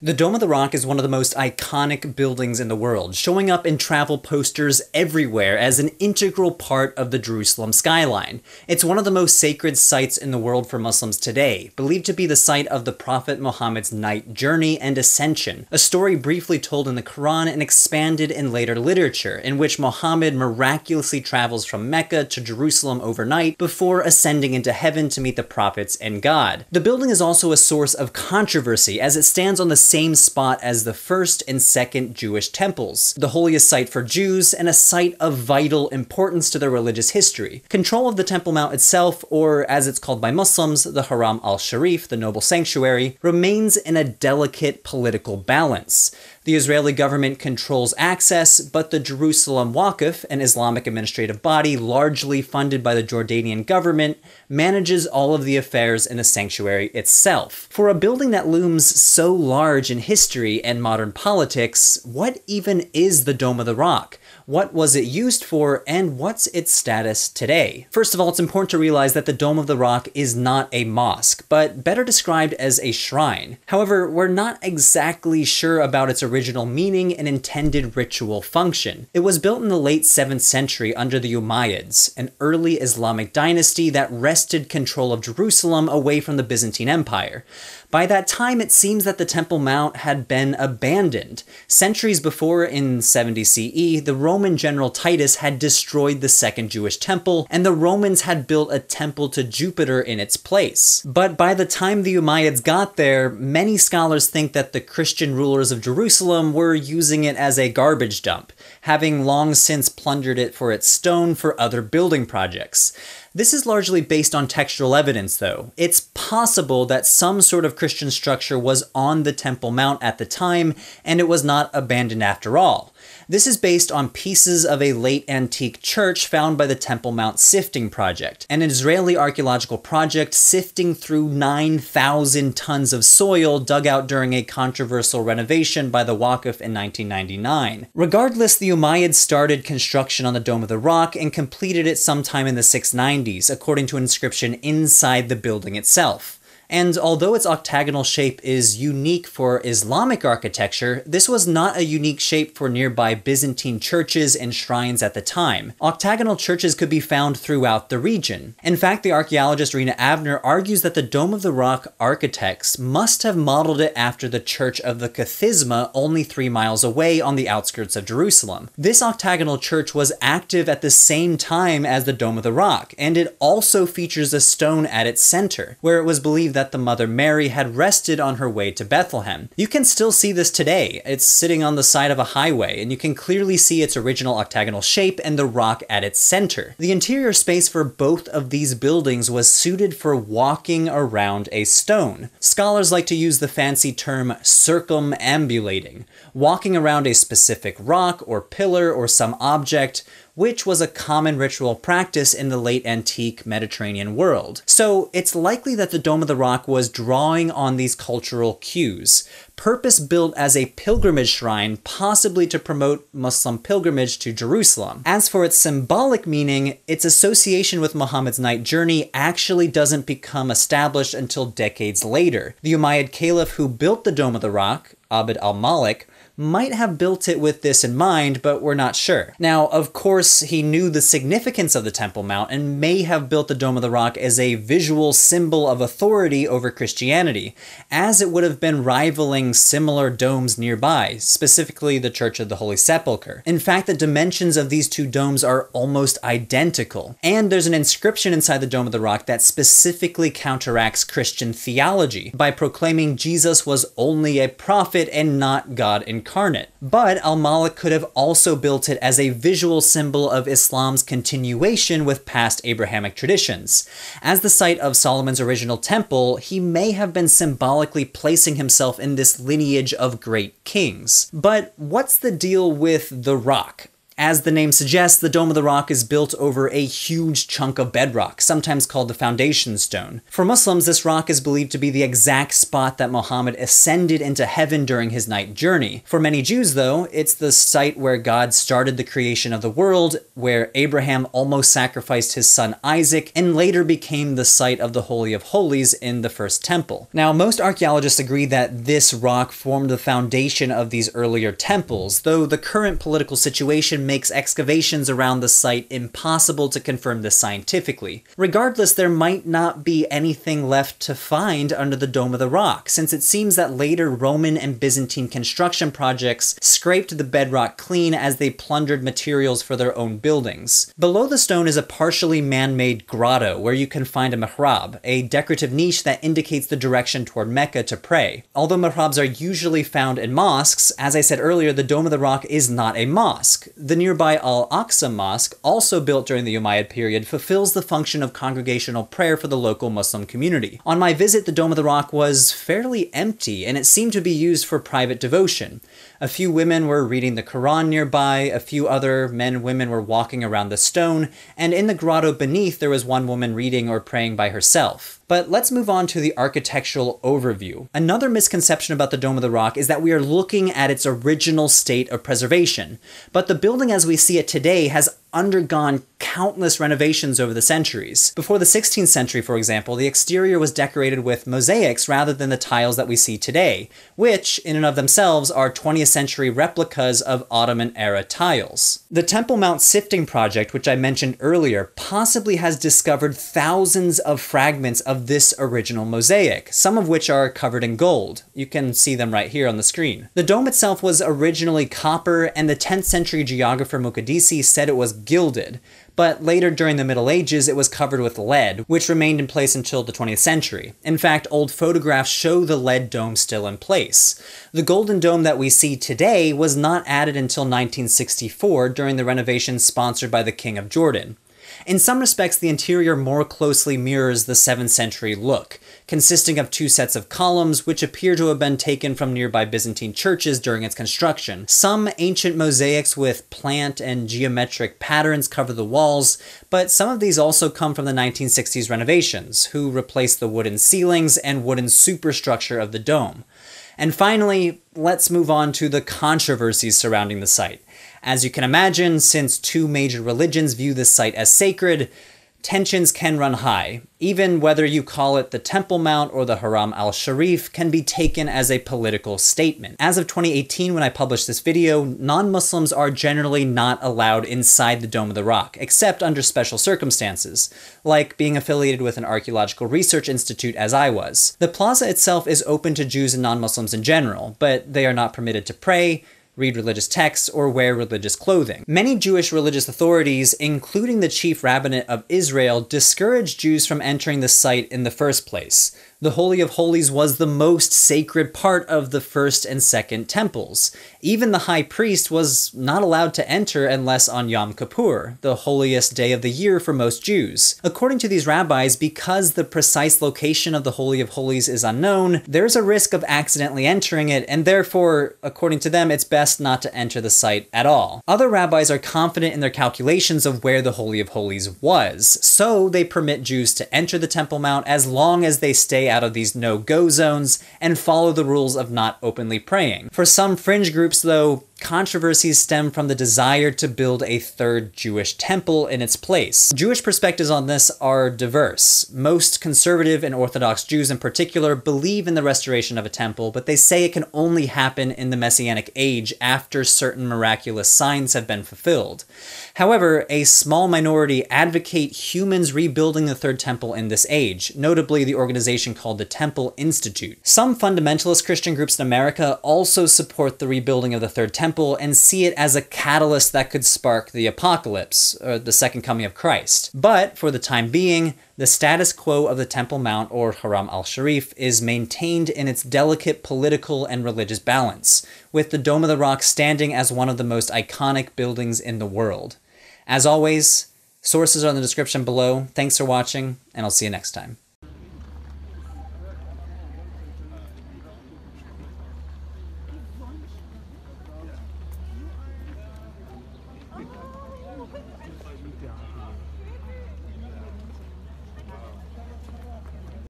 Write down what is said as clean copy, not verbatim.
The Dome of the Rock is one of the most iconic buildings in the world, showing up in travel posters everywhere as an integral part of the Jerusalem skyline. It's one of the most sacred sites in the world for Muslims today, believed to be the site of the Prophet Muhammad's night journey and ascension, a story briefly told in the Quran and expanded in later literature, in which Muhammad miraculously travels from Mecca to Jerusalem overnight before ascending into heaven to meet the prophets and God. The building is also a source of controversy, as it stands on the same spot as the first and second Jewish temples, the holiest site for Jews and a site of vital importance to their religious history. Control of the Temple Mount itself, or as it's called by Muslims, the Haram al-Sharif, the noble sanctuary, remains in a delicate political balance. The Israeli government controls access, but the Jerusalem Waqf, an Islamic administrative body largely funded by the Jordanian government, manages all of the affairs in the sanctuary itself. For a building that looms so large in history and modern politics, what even is the Dome of the Rock? What was it used for, and what's its status today? First of all, it's important to realize that the Dome of the Rock is not a mosque, but better described as a shrine. However, we're not exactly sure about its original meaning and intended ritual function. It was built in the late 7th century under the Umayyads, an early Islamic dynasty that wrested control of Jerusalem away from the Byzantine Empire. By that time, it seems that the Temple Mount had been abandoned. Centuries before, in 70 CE, the Roman general Titus had destroyed the second Jewish temple, and the Romans had built a temple to Jupiter in its place. But by the time the Umayyads got there, many scholars think that the Christian rulers of Jerusalem were using it as a garbage dump, having long since plundered it for its stone for other building projects. This is largely based on textual evidence, though. It's possible that some sort of Christian structure was on the Temple Mount at the time, and it was not abandoned after all. This is based on pieces of a late antique church found by the Temple Mount Sifting Project, an Israeli archaeological project sifting through 9,000 tons of soil dug out during a controversial renovation by the Waqf in 1999. Regardless, the Umayyads started construction on the Dome of the Rock and completed it sometime in the 690s, according to an inscription inside the building itself. And although its octagonal shape is unique for Islamic architecture, this was not a unique shape for nearby Byzantine churches and shrines at the time. Octagonal churches could be found throughout the region. In fact, the archaeologist Rena Abner argues that the Dome of the Rock architects must have modeled it after the Church of the Kathisma only 3 miles away on the outskirts of Jerusalem. This octagonal church was active at the same time as the Dome of the Rock, and it also features a stone at its center, where it was believed that the Mother Mary had rested on her way to Bethlehem. You can still see this today. It's sitting on the side of a highway, and you can clearly see its original octagonal shape and the rock at its center. The interior space for both of these buildings was suited for walking around a stone. Scholars like to use the fancy term circumambulating, walking around a specific rock or pillar or some object, which was a common ritual practice in the late antique Mediterranean world. So it's likely that the Dome of the Rock was drawing on these cultural cues, purpose-built as a pilgrimage shrine, possibly to promote Muslim pilgrimage to Jerusalem. As for its symbolic meaning, its association with Muhammad's night journey actually doesn't become established until decades later. The Umayyad Caliph who built the Dome of the Rock, Abd al-Malik, might have built it with this in mind, but we're not sure. Now, of course, he knew the significance of the Temple Mount and may have built the Dome of the Rock as a visual symbol of authority over Christianity, as it would have been rivaling similar domes nearby, specifically the Church of the Holy Sepulchre. In fact, the dimensions of these two domes are almost identical, and there's an inscription inside the Dome of the Rock that specifically counteracts Christian theology by proclaiming Jesus was only a prophet and not God incarnate. But al-Malik could have also built it as a visual symbol of Islam's continuation with past Abrahamic traditions. As the site of Solomon's original temple, he may have been symbolically placing himself in this lineage of great kings. But what's the deal with the rock? As the name suggests, the Dome of the Rock is built over a huge chunk of bedrock, sometimes called the foundation stone. For Muslims, this rock is believed to be the exact spot that Muhammad ascended into heaven during his night journey. For many Jews, though, it's the site where God started the creation of the world, where Abraham almost sacrificed his son Isaac, and later became the site of the Holy of Holies in the First Temple. Now, most archaeologists agree that this rock formed the foundation of these earlier temples, though the current political situation makes excavations around the site impossible to confirm this scientifically. Regardless, there might not be anything left to find under the Dome of the Rock, since it seems that later Roman and Byzantine construction projects scraped the bedrock clean as they plundered materials for their own buildings. Below the stone is a partially man-made grotto where you can find a mihrab, a decorative niche that indicates the direction toward Mecca to pray. Although mihrabs are usually found in mosques, as I said earlier, the Dome of the Rock is not a mosque. The nearby Al-Aqsa Mosque, also built during the Umayyad period, fulfills the function of congregational prayer for the local Muslim community. On my visit, the Dome of the Rock was fairly empty, and it seemed to be used for private devotion. A few women were reading the Quran nearby, a few other men and women were walking around the stone, and in the grotto beneath there was one woman reading or praying by herself. But let's move on to the architectural overview. Another misconception about the Dome of the Rock is that we are looking at its original state of preservation, but the building as we see it today has undergone countless renovations over the centuries. Before the 16th century, for example, the exterior was decorated with mosaics rather than the tiles that we see today, which, in and of themselves, are 20th century replicas of Ottoman-era tiles. The Temple Mount sifting project, which I mentioned earlier, possibly has discovered thousands of fragments of this original mosaic, some of which are covered in gold. You can see them right here on the screen. The dome itself was originally copper, and the 10th century geographer Muqaddisi said it was gilded, but later during the Middle Ages it was covered with lead, which remained in place until the 20th century. In fact, old photographs show the lead dome still in place. The golden dome that we see today was not added until 1964 during the renovations sponsored by the King of Jordan. In some respects, the interior more closely mirrors the 7th century look, consisting of two sets of columns which appear to have been taken from nearby Byzantine churches during its construction. Some ancient mosaics with plant and geometric patterns cover the walls, but some of these also come from the 1960s renovations, who replaced the wooden ceilings and wooden superstructure of the dome. And finally, let's move on to the controversies surrounding the site. As you can imagine, since two major religions view this site as sacred, tensions can run high. Even whether you call it the Temple Mount or the Haram al-Sharif can be taken as a political statement. As of 2018, when I published this video, non-Muslims are generally not allowed inside the Dome of the Rock, except under special circumstances, like being affiliated with an archaeological research institute as I was. The plaza itself is open to Jews and non-Muslims in general, but they are not permitted to pray, read religious texts, or wear religious clothing. Many Jewish religious authorities, including the Chief Rabbinate of Israel, discouraged Jews from entering the site in the first place. The Holy of Holies was the most sacred part of the first and second temples. Even the high priest was not allowed to enter unless on Yom Kippur, the holiest day of the year for most Jews. According to these rabbis, because the precise location of the Holy of Holies is unknown, there's a risk of accidentally entering it, and therefore, according to them, it's best not to enter the site at all. Other rabbis are confident in their calculations of where the Holy of Holies was, so they permit Jews to enter the Temple Mount as long as they stay out of these no-go zones and follow the rules of not openly praying. For some fringe groups, though, controversies stem from the desire to build a third Jewish temple in its place. Jewish perspectives on this are diverse. Most conservative and Orthodox Jews in particular believe in the restoration of a temple, but they say it can only happen in the Messianic age after certain miraculous signs have been fulfilled. However, a small minority advocate humans rebuilding the third temple in this age, notably the organization called the Temple Institute. Some fundamentalist Christian groups in America also support the rebuilding of the third temple and see it as a catalyst that could spark the apocalypse, or the second coming of Christ. But, for the time being, the status quo of the Temple Mount, or Haram al-Sharif, is maintained in its delicate political and religious balance, with the Dome of the Rock standing as one of the most iconic buildings in the world. As always, sources are in the description below. Thanks for watching, and I'll see you next time.